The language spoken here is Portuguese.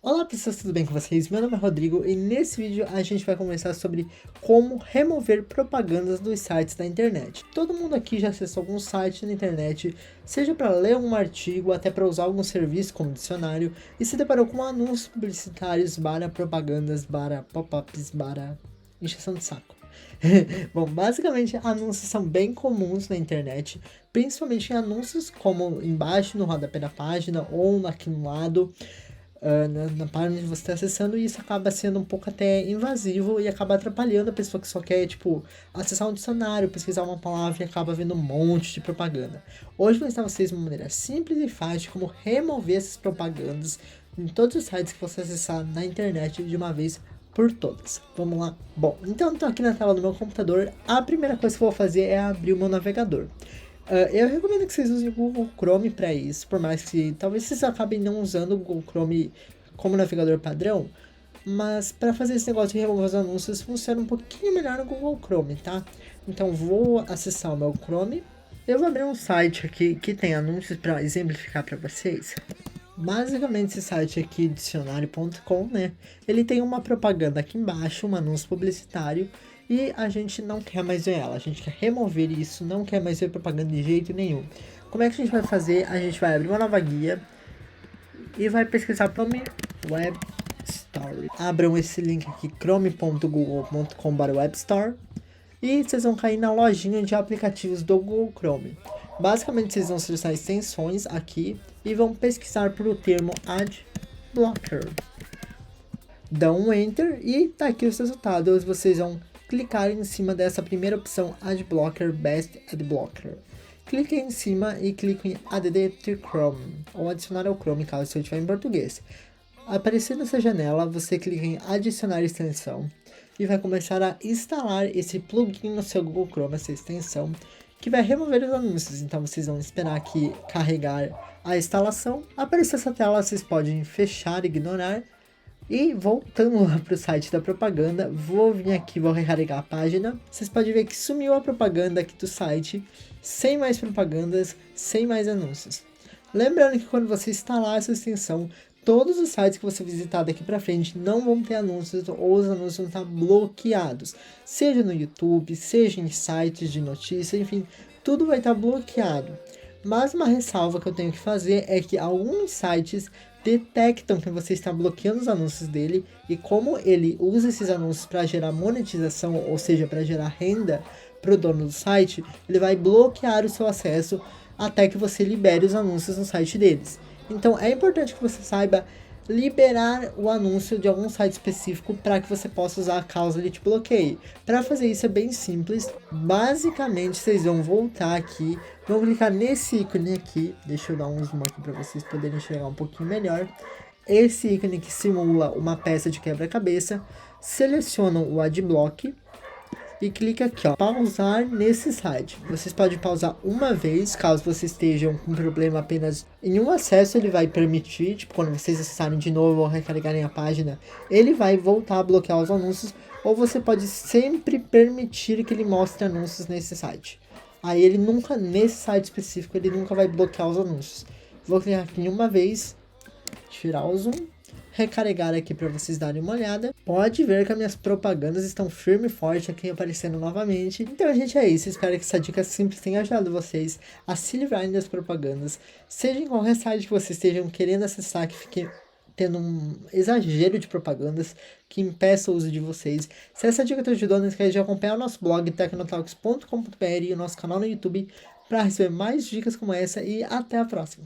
Olá pessoas, tudo bem com vocês? Meu nome é Rodrigo e nesse vídeo a gente vai conversar sobre como remover propagandas dos sites da internet. Todo mundo aqui já acessou algum site na internet, seja para ler um artigo, até para usar algum serviço como dicionário, e se deparou com anúncios publicitários, propagandas, pop-ups, encheção de saco. Bom, basicamente anúncios são bem comuns na internet, principalmente em anúncios como embaixo no rodapé da página ou aqui no lado. Na página onde você está acessando, e isso acaba sendo um pouco até invasivo e acaba atrapalhando a pessoa que só quer, tipo, acessar um dicionário, pesquisar uma palavra e acaba vendo um monte de propaganda. Hoje eu vou ensinar vocês uma maneira simples e fácil de como remover essas propagandas em todos os sites que você acessar na internet de uma vez por todas. Vamos lá? Bom, então eu estou aqui na tela do meu computador. A primeira coisa que eu vou fazer é abrir o meu navegador. Eu recomendo que vocês usem o Google Chrome para isso, por mais que talvez vocês acabem não usando o Google Chrome como navegador padrão, mas para fazer esse negócio de remover os anúncios funciona um pouquinho melhor no Google Chrome, tá? Então vou acessar o meu Chrome, eu vou abrir um site aqui que tem anúncios para exemplificar para vocês. Basicamente esse site aqui, dicionário.com, né? Ele tem uma propaganda aqui embaixo, um anúncio publicitário, e a gente não quer mais ver ela, a gente quer remover isso, não quer mais ver propaganda de jeito nenhum. Como é que a gente vai fazer? A gente vai abrir uma nova guia e vai pesquisar Chrome Web Store. Abram esse link aqui, chrome.google.com/webstore, e vocês vão cair na lojinha de aplicativos do Google Chrome. Basicamente vocês vão selecionar extensões aqui e vão pesquisar por o termo Adblocker. Dão um Enter e tá aqui os resultados. Vocês vão clicar em cima dessa primeira opção, Adblocker Best Adblocker. Cliquem em cima e cliquem em Add to Chrome, ou adicionar ao Chrome caso você estiver em português. Aparecendo essa janela, você clica em adicionar extensão e vai começar a instalar esse plugin no seu Google Chrome, essa extensão, que vai remover os anúncios. Então vocês vão esperar aqui carregar a instalação. Aparecer essa tela, vocês podem fechar e ignorar. E voltando lá para o site da propaganda, vou vir aqui, vou recarregar a página. Vocês podem ver que sumiu a propaganda aqui do site, sem mais propagandas, sem mais anúncios. Lembrando que quando você instalar essa extensão, todos os sites que você visitar daqui para frente não vão ter anúncios, ou os anúncios vão estar bloqueados. Seja no YouTube, seja em sites de notícia, enfim, tudo vai estar bloqueado. Mas uma ressalva que eu tenho que fazer é que alguns sites detectam que você está bloqueando os anúncios dele, e como ele usa esses anúncios para gerar monetização, ou seja, para gerar renda para o dono do site, ele vai bloquear o seu acesso até que você libere os anúncios no site deles. Então é importante que você saiba liberar o anúncio de algum site específico para que você possa usar a cláusula de bloqueio. Para fazer isso é bem simples. Basicamente vocês vão voltar aqui, vão clicar nesse ícone aqui. Deixa eu dar um zoom aqui para vocês poderem enxergar um pouquinho melhor. Esse ícone que simula uma peça de quebra-cabeça. Selecionam o Adblock e clica aqui, ó, pausar nesse site. Vocês podem pausar uma vez, caso vocês estejam com problema apenas em um acesso, ele vai permitir, tipo, quando vocês acessarem de novo ou recarregarem a página, ele vai voltar a bloquear os anúncios, ou você pode sempre permitir que ele mostre anúncios nesse site. Aí ele nunca, nesse site específico, ele nunca vai bloquear os anúncios. Vou clicar aqui em uma vez, tirar o zoom, recarregar aqui para vocês darem uma olhada. Pode ver que as minhas propagandas estão firme e forte aqui aparecendo novamente. Então, gente, é isso. Espero que essa dica simples tenha ajudado vocês a se livrarem das propagandas. Seja em qualquer site que vocês estejam querendo acessar, que fique tendo um exagero de propagandas que impeça o uso de vocês. Se essa dica te ajudou, não esquece de acompanhar o nosso blog tecnotalks.com.br e o nosso canal no YouTube para receber mais dicas como essa, e até a próxima.